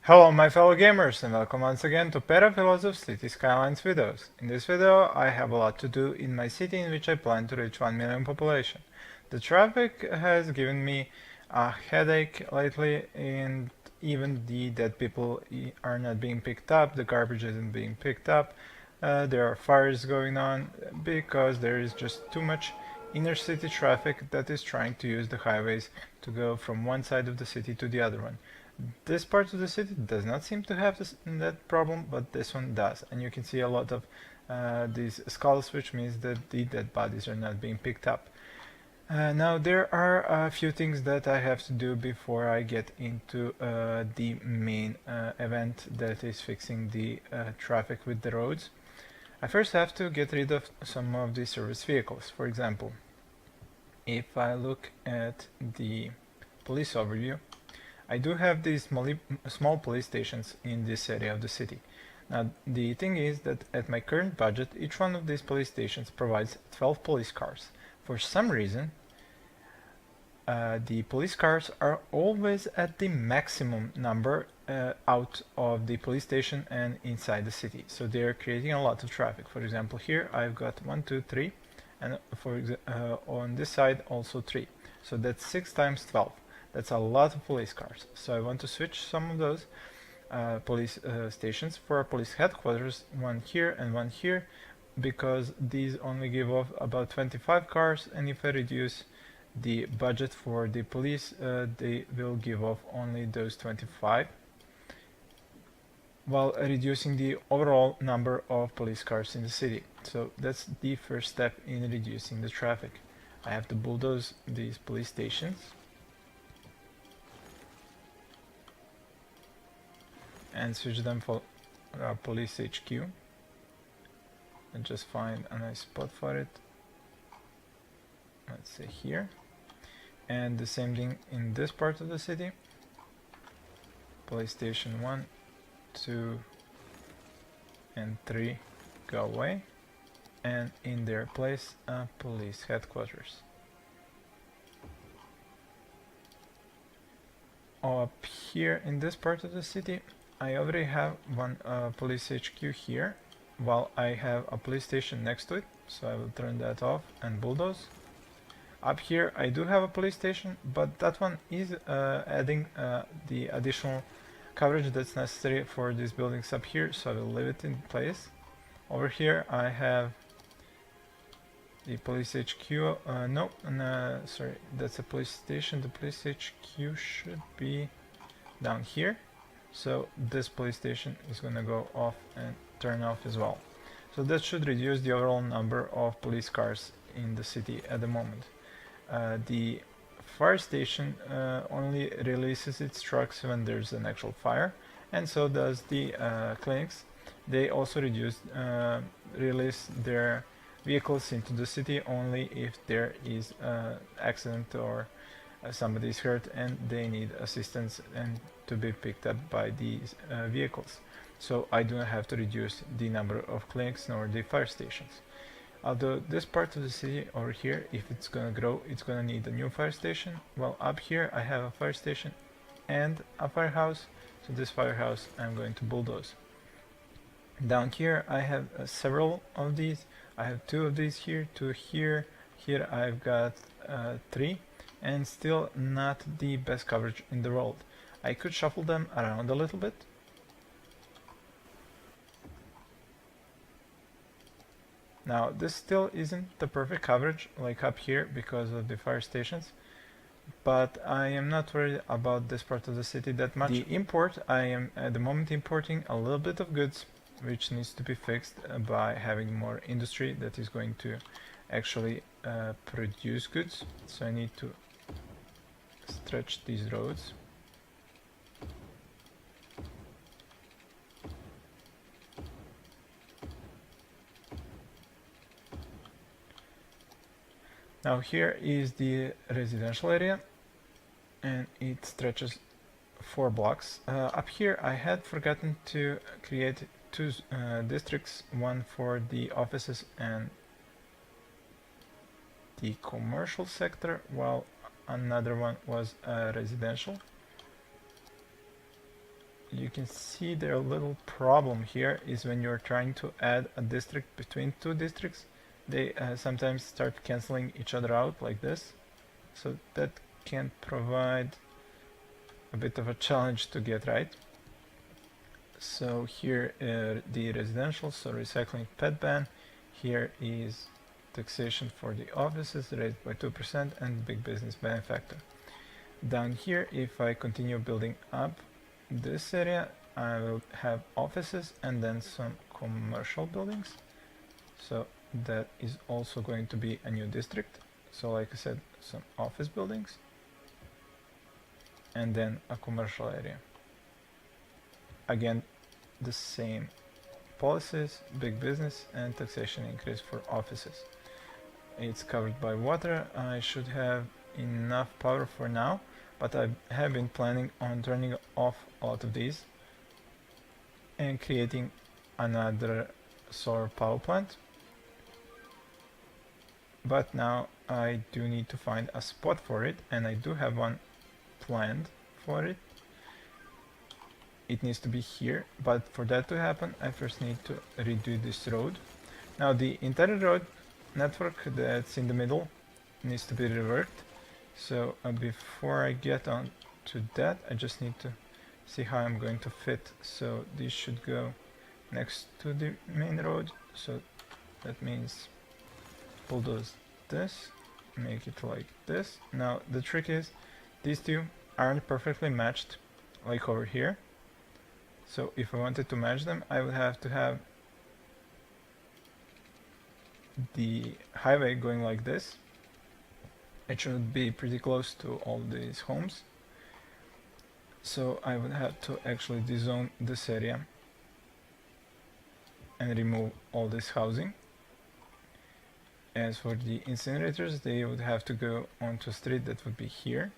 Hello my fellow gamers and welcome once again to Perafilozof City Skylines videos. In this video I have a lot to do in my city in which I plan to reach 1 million population. The traffic has given me a headache lately, and even the dead people are not being picked up, the garbage isn't being picked up, there are fires going on because there is just too much inner city traffic that is trying to use the highways to go from one side of the city to the other one. This part of the city does not seem to have that problem, but this one does, and you can see a lot of these skulls, which means that the dead bodies are not being picked up. Now there are a few things that I have to do before I get into the main event that is fixing the traffic with the roads. I first have to get rid of some of the service vehicles. For example, if I look at the police overview, I do have these small police stations in this area of the city. Now the thing is that at my current budget, each one of these police stations provides 12 police cars. For some reason, the police cars are always at the maximum number out of the police station and inside the city. So they're creating a lot of traffic. For example, here I've got 1, 2, 3, and on this side also 3. So that's 6 times 12. That's a lot of police cars. So I want to switch some of those police stations for a police headquarters, one here and one here, because these only give off about 25 cars, and if I reduce the budget for the police, they will give off only those 25, while reducing the overall number of police cars in the city. So that's the first step in reducing the traffic. I have to bulldoze these police stations and switch them for police HQ, and just find a nice spot for it. Let's say here, and the same thing in this part of the city. Police station 1, 2 and 3 go away, and in their place a police headquarters. Up here in this part of the city I already have one police HQ here, while I have a police station next to it, so I will turn that off and bulldoze. Up here I do have a police station, but that one is adding the additional coverage that's necessary for these buildings up here, so I will leave it in place. Over here I have the police HQ, sorry, that's a police station. The police HQ should be down here. So this police station is going to go off and turn off as well. So that should reduce the overall number of police cars in the city at the moment. The fire station only releases its trucks when there's an actual fire, and so does the clinics. They also release their vehicles into the city only if there is an accident or somebody is hurt and they need assistance and to be picked up by these vehicles. So I do not have to reduce the number of clinics nor the fire stations. Although this part of the city over here, if it's gonna grow, it's gonna need a new fire station. Well, up here I have a fire station and a firehouse, so this firehouse I'm going to bulldoze. Down here I have several of these. I have 2 of these here, 2 here, here I've got 3, and still not the best coverage in the world. I could shuffle them around a little bit. Now this still isn't the perfect coverage like up here because of the fire stations, but I am not worried about this part of the city that much. The import, I am at the moment importing a little bit of goods, which needs to be fixed by having more industry that is going to actually produce goods. So I need to stretch these roads. Now here is the residential area, and it stretches 4 blocks. Up here I had forgotten to create 2 districts, one for the offices and the commercial sector, while another one was residential. you can see their little problem here is when you're trying to add a district between two districts, they sometimes start canceling each other out like this. So that can provide a bit of a challenge to get right. So here the residential, so recycling pet ban. Here is taxation for the offices raised by 2% and big business benefactor. Down here, if I continue building up this area, I will have offices and then some commercial buildings. So that is also going to be a new district. So like I said, some office buildings and then a commercial area. Again, the same policies, big business and taxation increase for offices. It's covered by water. I should have enough power for now, but I have been planning on turning off a lot of these and creating another solar power plant. But now I do need to find a spot for it, and I do have one planned for it. It needs to be here, but for that to happen I first need to redo this road. Now the entire road network that's in the middle needs to be reworked. So before I get on to that, I just need to see how I'm going to fit. So this should go next to the main road. So that means bulldoze this, make it like this. Now the trick is these two aren't perfectly matched like over here. So if I wanted to match them, I would have to have the highway going like this. It should be pretty close to all these homes. So I would have to actually dezone this area and remove all this housing. As for the incinerators, they would have to go onto a street that would be here.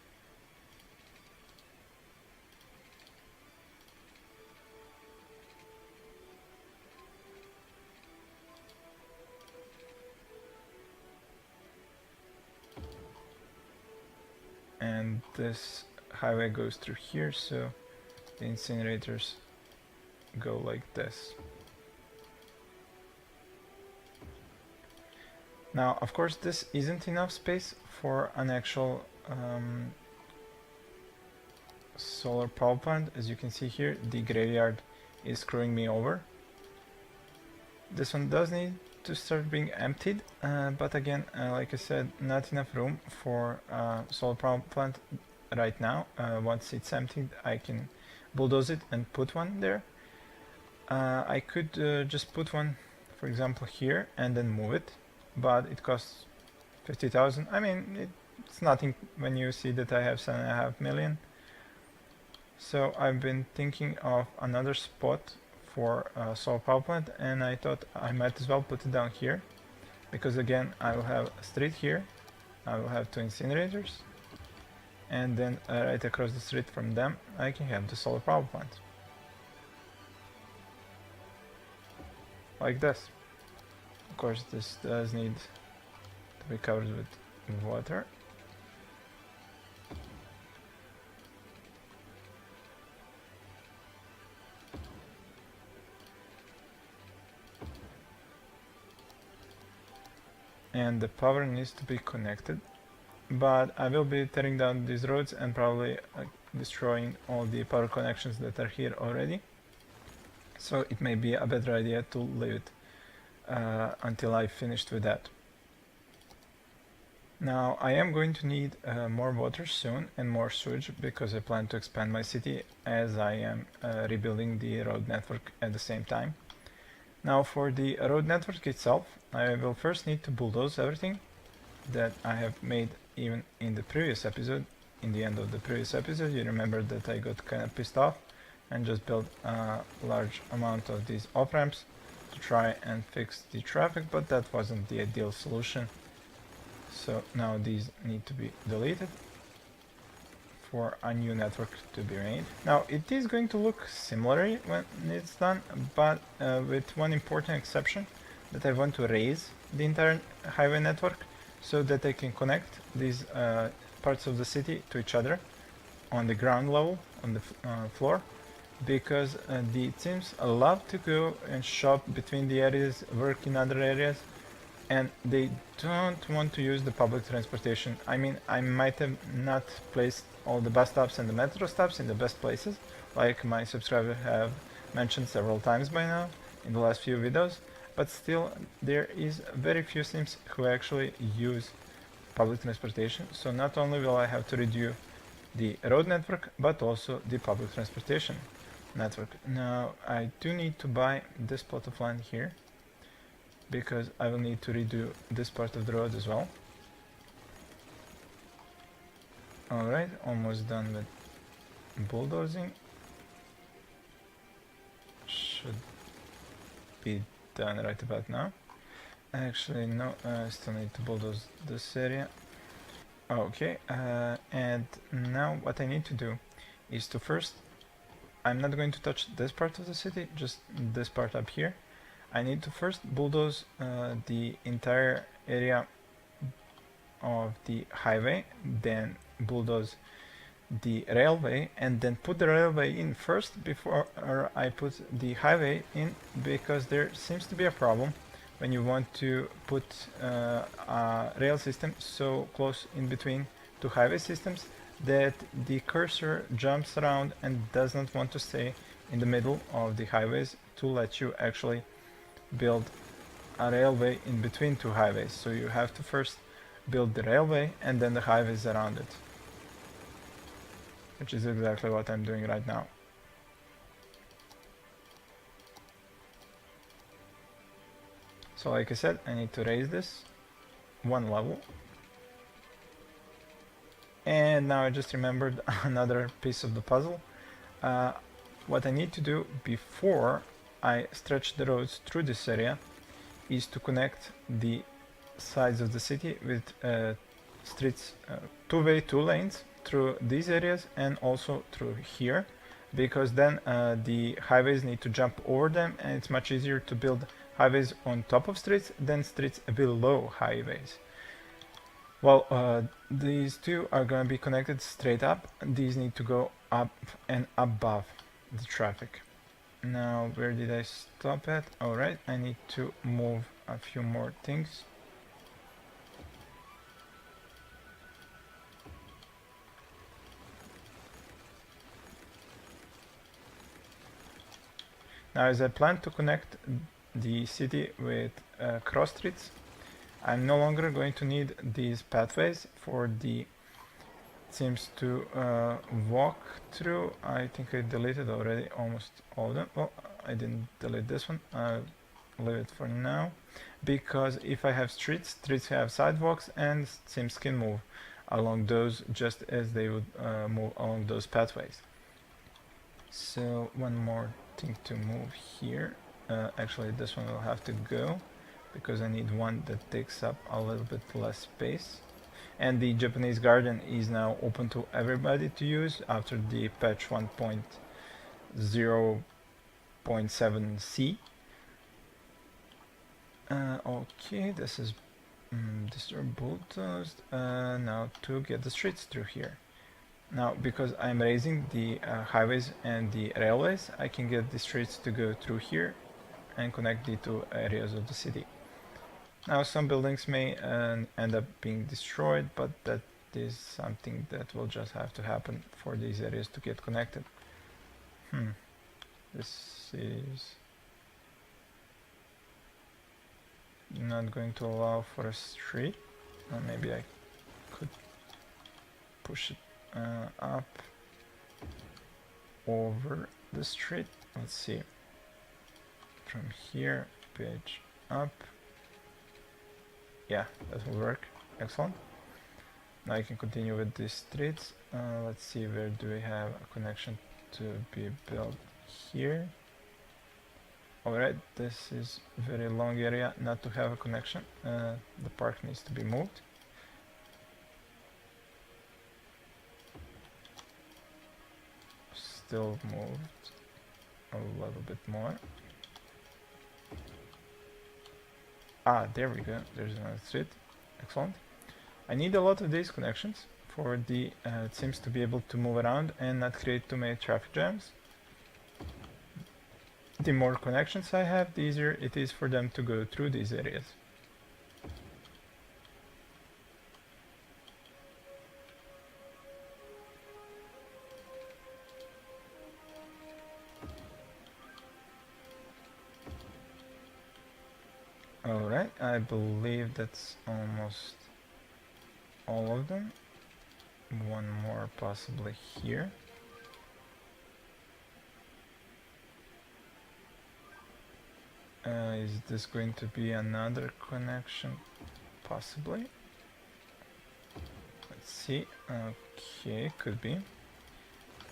And this highway goes through here, so the incinerators go like this. Now, of course, this isn't enough space for an actual solar power plant. As you can see here, the graveyard is screwing me over. This one does need to start being emptied, but again, like I said, not enough room for solar power plant right now. Once it's emptied, I can bulldoze it and put one there. I could just put one, for example, here and then move it, but it costs 50,000. I mean, it's nothing when you see that I have 7.5 million. So I've been thinking of another spot for a solar power plant, and I thought I might as well put it down here, because again I will have a street here, I will have two incinerators, and then right across the street from them I can have the solar power plant. Like this. Of course this does need to be covered with water. And the power needs to be connected, but I will be tearing down these roads and probably destroying all the power connections that are here already, so it may be a better idea to leave it until I finished with that. Now I am going to need more water soon and more sewage, because I plan to expand my city as I am rebuilding the road network at the same time. Now for the road network itself, I will first need to bulldoze everything that I have made even in the previous episode. In the end of the previous episode, you remember that I got kind of pissed off and just built a large amount of these off-ramps to try and fix the traffic, but that wasn't the ideal solution. So now these need to be deleted for a new network to be made. Now it is going to look similar when it's done, but with one important exception, that I want to raise the entire highway network so that I can connect these parts of the city to each other on the ground level, on the floor, because the Cims love to go and shop between the areas, work in other areas, and they don't want to use the public transportation. I mean, I might have not placed all the bus stops and the metro stops in the best places, like my subscribers have mentioned several times by now in the last few videos, but still there is very few Sims who actually use public transportation, so not only will I have to reduce the road network, but also the public transportation network. Now I do need to buy this plot of land here, because I will need to redo this part of the road as well. Alright, almost done with bulldozing. Should be done right about now. Actually, no, I still need to bulldoze this area. Okay, and now what I need to do is to first, I'm not going to touch this part of the city, just this part up here. I need to first bulldoze the entire area of the highway, then bulldoze the railway, and then put the railway in first before I put the highway in, because there seems to be a problem when you want to put a rail system so close in between two highway systems that the cursor jumps around and does not want to stay in the middle of the highways to let you actually build a railway in between two highways. So you have to first build the railway and then the highways around it, which is exactly what I'm doing right now. So like I said, I need to raise this one level. And now I just remembered another piece of the puzzle. What I need to do before I stretch the roads through this area is to connect the sides of the city with streets, two-way, two lanes through these areas and also through here, because then the highways need to jump over them, and it's much easier to build highways on top of streets than streets below highways. Well, these two are going to be connected straight up. These need to go up and above the traffic. Now, where did I stop at? Alright, I need to move a few more things. Now, as I plan to connect the city with cross streets, I'm no longer going to need these pathways for the Sims to walk through. I think I deleted already almost all of them. Well, I didn't delete this one. I'll leave it for now, because if I have streets, streets have sidewalks, and Sims can move along those just as they would move along those pathways. So one more thing to move here. Actually, this one will have to go, because I need one that takes up a little bit less space. And the Japanese garden is now open to everybody to use after the patch 1.0.7c. Okay, this is bulldozed. Now to get the streets through here. Now, because I'm raising the highways and the railways, I can get the streets to go through here and connect the two areas of the city. Now, some buildings may end up being destroyed, but that is something that will just have to happen for these areas to get connected. This is not going to allow for a street. Maybe I could push it up over the street. Let's see. From here, page up. Yeah, that will work. Excellent. Now I can continue with these streets. Let's see, where do we have a connection to be built here? Alright, this is a very long area not to have a connection. The park needs to be moved. Still moved a little bit more. Ah, there we go. There's another street. Excellent. I need a lot of these connections for the Sims to be able to move around and not create too many traffic jams. the more connections I have, the easier it is for them to go through these areas. Alright, I believe that's almost all of them. One more possibly here. Is this going to be another connection? Possibly. Let's see. Okay, could be.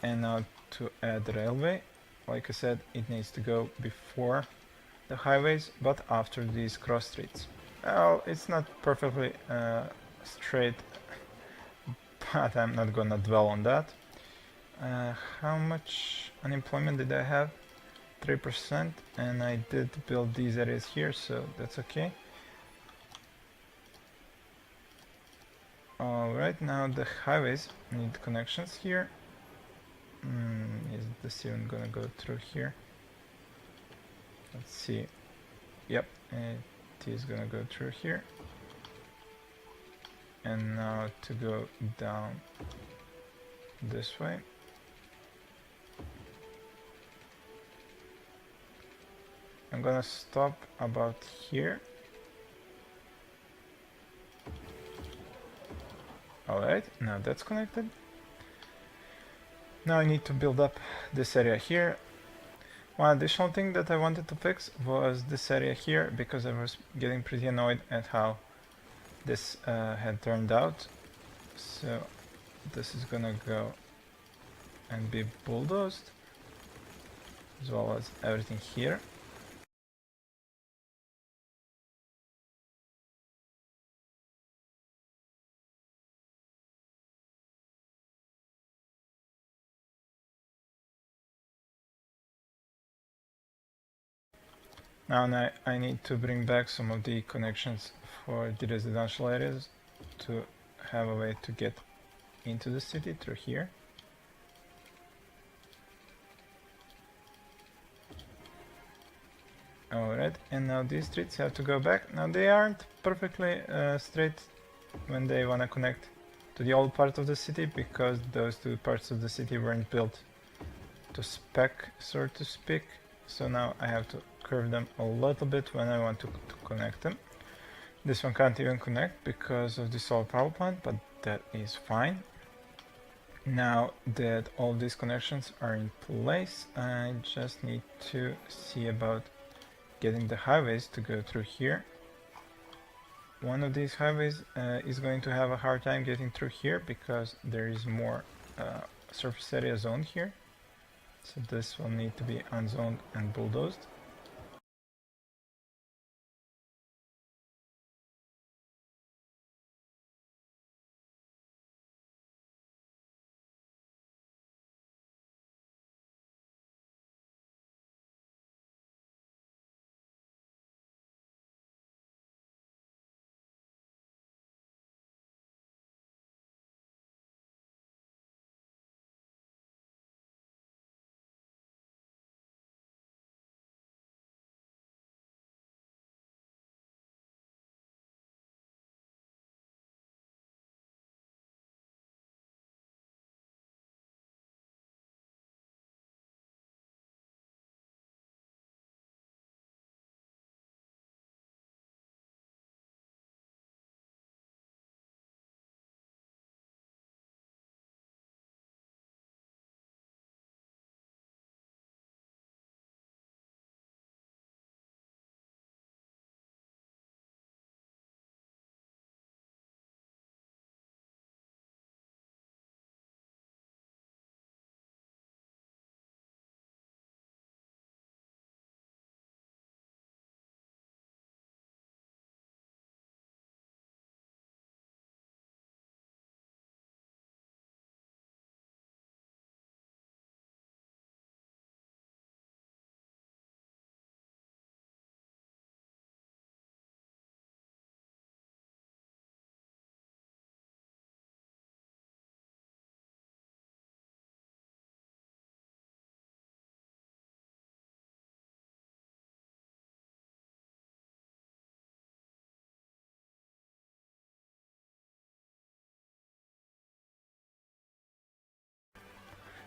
And now to add railway, like I said, it needs to go before the highways, but after these cross streets. Well, it's not perfectly straight, but I'm not gonna dwell on that. How much unemployment did I have? 3%, and I did build these areas here, so that's okay. Alright, now the highways need connections here. Is this even gonna go through here? Let's see. Yep, it is gonna go through here. And now to go down this way. I'm gonna stop about here. Alright, now that's connected. Now I need to build up this area here. One additional thing that I wanted to fix was this area here, because I was getting pretty annoyed at how this had turned out. So this is gonna go and be bulldozed, as well as everything here. Now I need to bring back some of the connections for the residential areas to have a way to get into the city through here. Alright, and now these streets have to go back. Now they aren't perfectly straight when they want to connect to the old part of the city, because those two parts of the city weren't built to spec, so to speak. So now I have to curve them a little bit when I want to connect them. This one can't even connect because of the solar power plant, but that is fine. Now that all these connections are in place, I just need to see about getting the highways to go through here. One of these highways is going to have a hard time getting through here because there is more surface area zoned here. So this will need to be unzoned and bulldozed.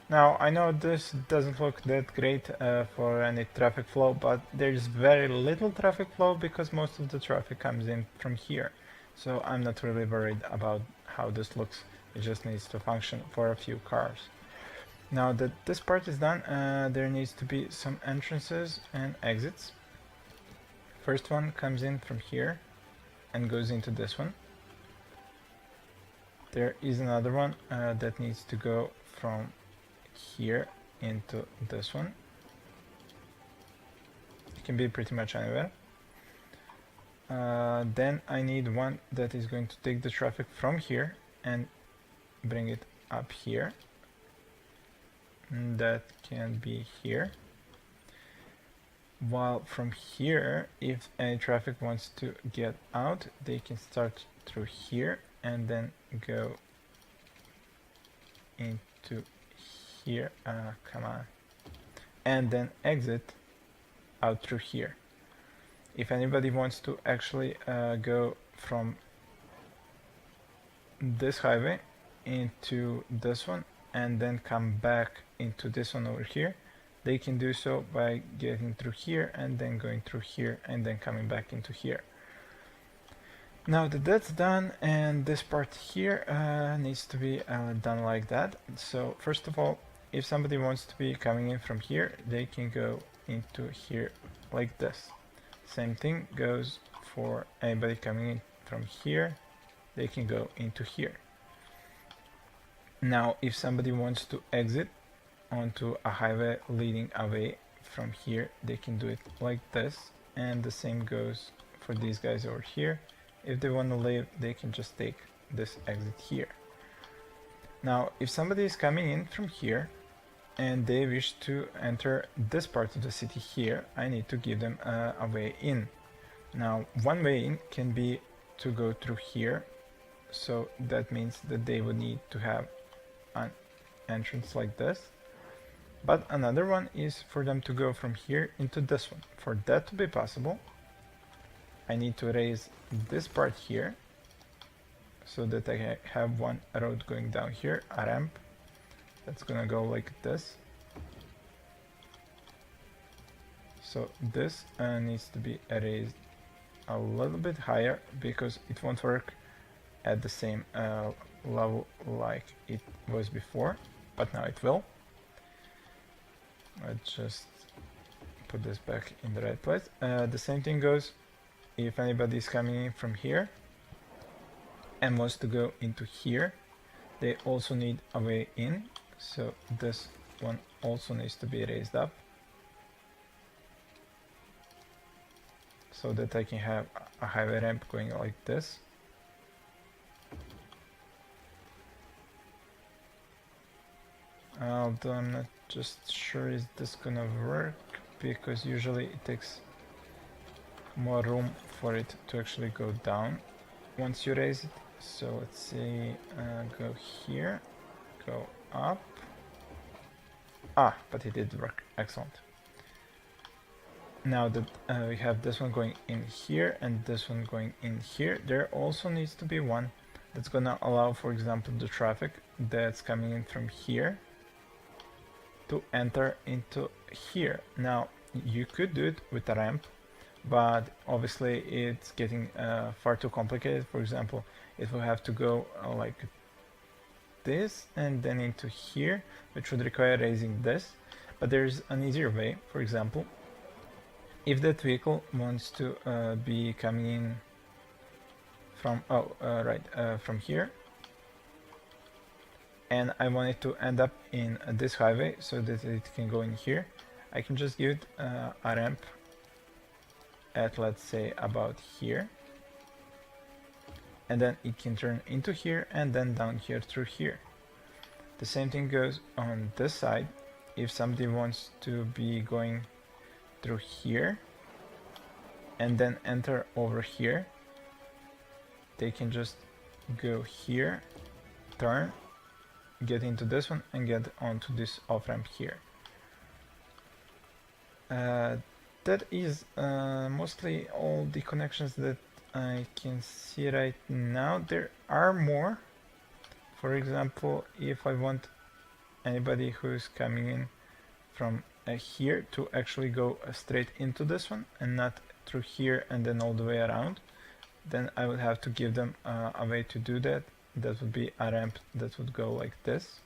Now, I know this doesn't look that great for any traffic flow, but there's very little traffic flow because most of the traffic comes in from here. So I'm not really worried about how this looks. It just needs to function for a few cars. Now that this part is done, there needs to be some entrances and exits. First one comes in from here and goes into this one. There is another one that needs to go from here into this one. It can be pretty much anywhere. Then I need one that is going to take the traffic from here and bring it up here. That can be here. While from here, if any traffic wants to get out, they can start through here and then go into here, come on, and then exit out through here. If anybody wants to actually go from this highway into this one and then come back into this one over here, they can do so by getting through here and then going through here and then coming back into here. Now that that's done, and this part here needs to be done like that. So first of all, if somebody wants to be coming in from here, they can go into here like this. Same thing goes for anybody coming in from here, they can go into here. Now if somebody wants to exit onto a highway leading away from here, they can do it like this, and the same goes for these guys over here. If they want to leave, they can just take this exit here. Now if somebody is coming in from here and they wish to enter this part of the city here, I need to give them a way in. Now one way in can be to go through here, so that means that they would need to have an entrance like this. But another one is for them to go from here into this one. For that to be possible, I need to raise this part here so that I have one road going down here, a ramp that's gonna go like this. So this needs to be raised a little bit higher because it won't work at the same level like it was before, but now it will. Let's just put this back in the right place. The same thing goes if anybody is coming in from here and wants to go into here, they also need a way in, so this one also needs to be raised up so that I can have a highway ramp going like this. Although I'm not just sure is this gonna work, because usually it takes more room for it to actually go down once you raise it. So let's see, go here, go up. But it did work, excellent. Now that we have this one going in here and this one going in here, there also needs to be one that's gonna allow, for example, the traffic that's coming in from here to enter into here. Now you could do it with a ramp, but obviously it's getting far too complicated. For example, it will have to go like this and then into here, which would require raising this. But there's an easier way. For example, if that vehicle wants to be coming in from from here, and I want it to end up in this highway so that it can go in here, I can just give it a ramp at, let's say, about here, and then it can turn into here and then down here through here. The same thing goes on this side. If somebody wants to be going through here and then enter over here, they can just go here, turn, get into this one and get onto this off-ramp here. That is mostly all the connections that I can see right now. There are more. For example, if I want anybody who's coming in from here to actually go straight into this one and not through here and then all the way around, then I would have to give them a way to do that. That would be a ramp that would go like this.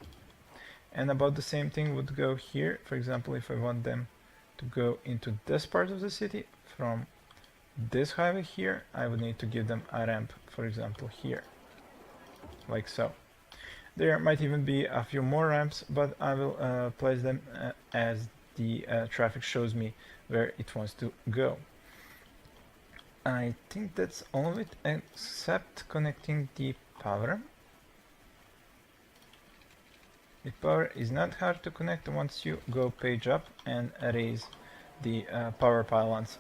And about the same thing would go here. For example, if I want them to go into this part of the city from this highway here, I would need to give them a ramp, for example, here, like so. There might even be a few more ramps, but I will place them as the traffic shows me where it wants to go. I think that's all of it, except connecting the power. The power is not hard to connect once you go page up and raise the power pylons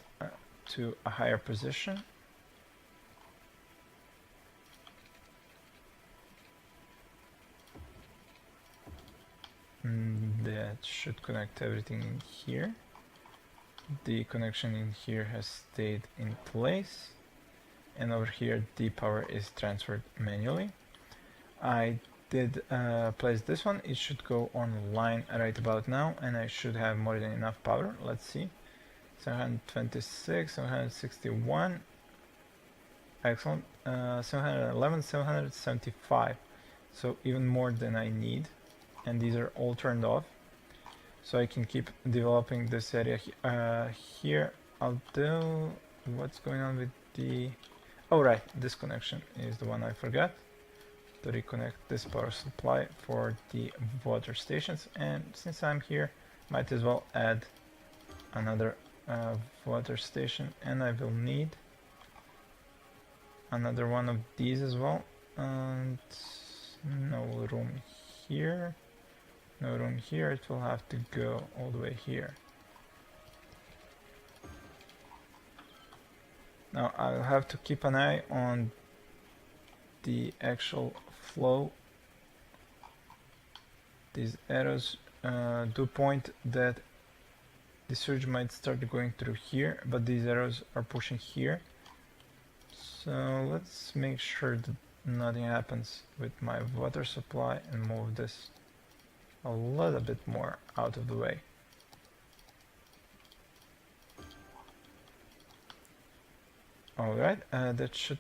to a higher position. That should connect everything in here. The connection in here has stayed in place, and over here the power is transferred manually. I did place this one. It should go online right about now, and I should have more than enough power. Let's see. 726, 761, excellent. 711, 775, so even more than I need, and these are all turned off, so I can keep developing this area here. Although, what's going on with the... oh right, this connection is the one I forgot, to reconnect this power supply for the water stations. And since I'm here, might as well add another water station, and I will need another one of these as well. And no room here, no room here. It will have to go all the way here. Now I'll have to keep an eye on the actual flow. These arrows do point that the surge might start going through here, but these arrows are pushing here. So let's make sure that nothing happens with my water supply and move this a little bit more out of the way. Alright, that should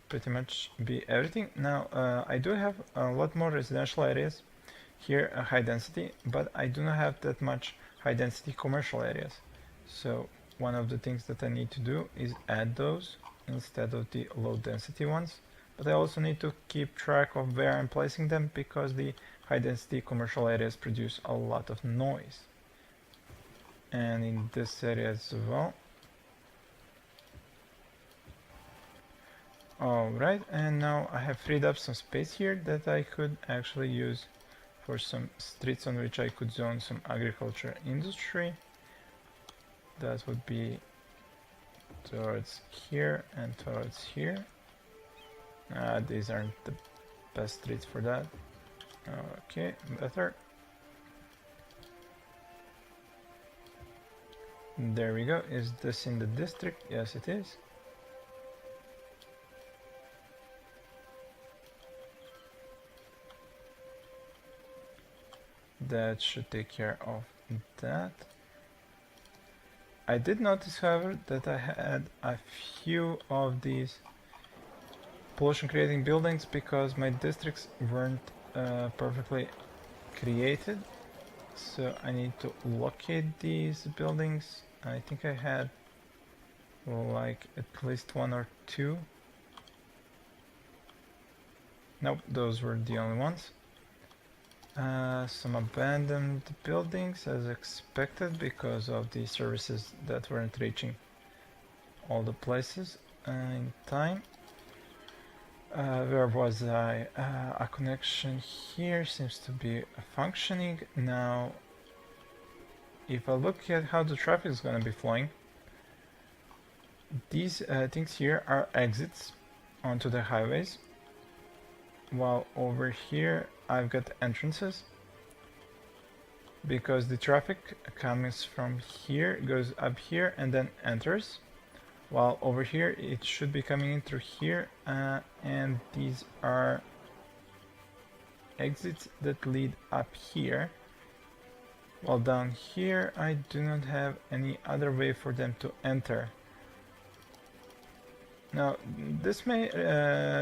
pretty much be everything. Now I do have a lot more residential areas here, high density, but I do not have that much high density commercial areas. So one of the things that I need to do is add those instead of the low density ones. But I also need to keep track of where I'm placing them, because the high density commercial areas produce a lot of noise. And in this area as well. Alright, and now I have freed up some space here that I could actually use for some streets on which I could zone some agriculture industry. That would be towards here and towards here. These aren't the best streets for that. Okay, better. There we go. Is this in the district? Yes, it is. That should take care of that. I did notice, however, that I had a few of these pollution creating buildings because my districts weren't perfectly created. So I need to locate these buildings. I think I had like at least one or two. Nope, those were the only ones. Some abandoned buildings as expected because of the services that weren't reaching all the places in time. Where was I? A connection here seems to be functioning. Now, if I look at how the traffic is going to be flowing, these things here are exits onto the highways, while over here I've got entrances, because the traffic comes from here, goes up here and then enters, while over here it should be coming in through here, and these are exits that lead up here, while down here I do not have any other way for them to enter. Now, this may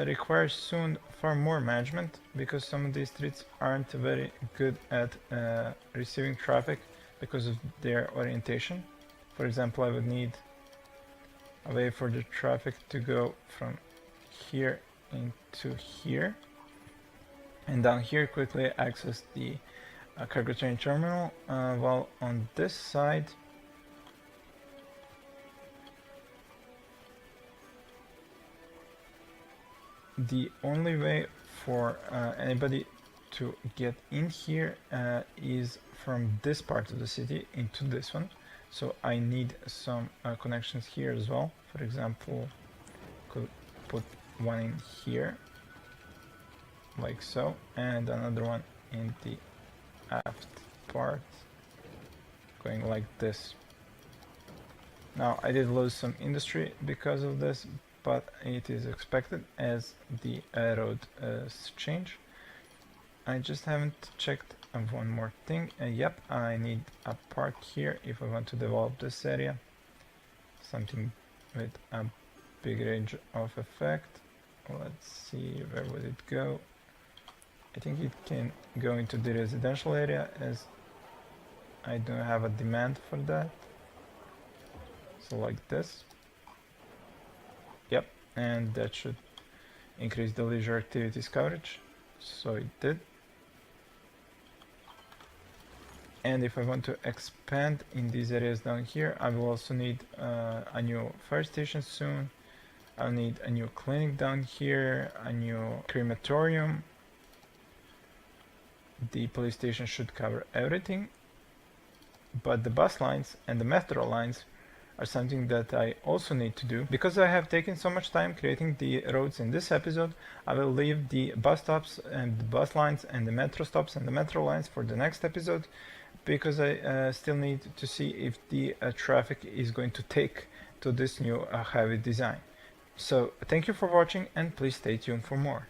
require soon far more management, because some of these streets aren't very good at receiving traffic because of their orientation. For example, I would need a way for the traffic to go from here into here, and down here quickly access the cargo train terminal, while on this side the only way for anybody to get in here is from this part of the city into this one. So I need some connections here as well. For example, could put one in here, like so, and another one in the aft part, going like this. Now I did lose some industry because of this, but it is expected as the road change. I just haven't checked one more thing. Yep, I need a park here if I want to develop this area. Something with a big range of effect. Let's see, where would it go? I think it can go into the residential area, as I don't have a demand for that. So like this. Yep, and that should increase the leisure activities coverage. So it did. And if I want to expand in these areas down here, I will also need a new fire station soon. I'll need a new clinic down here, a new crematorium. The police station should cover everything, but the bus lines and the metro lines are something that I also need to do. Because I have taken so much time creating the roads in this episode, I will leave the bus stops and the bus lines and the metro stops and the metro lines for the next episode, because I still need to see if the traffic is going to take to this new highway design. So thank you for watching, and please stay tuned for more.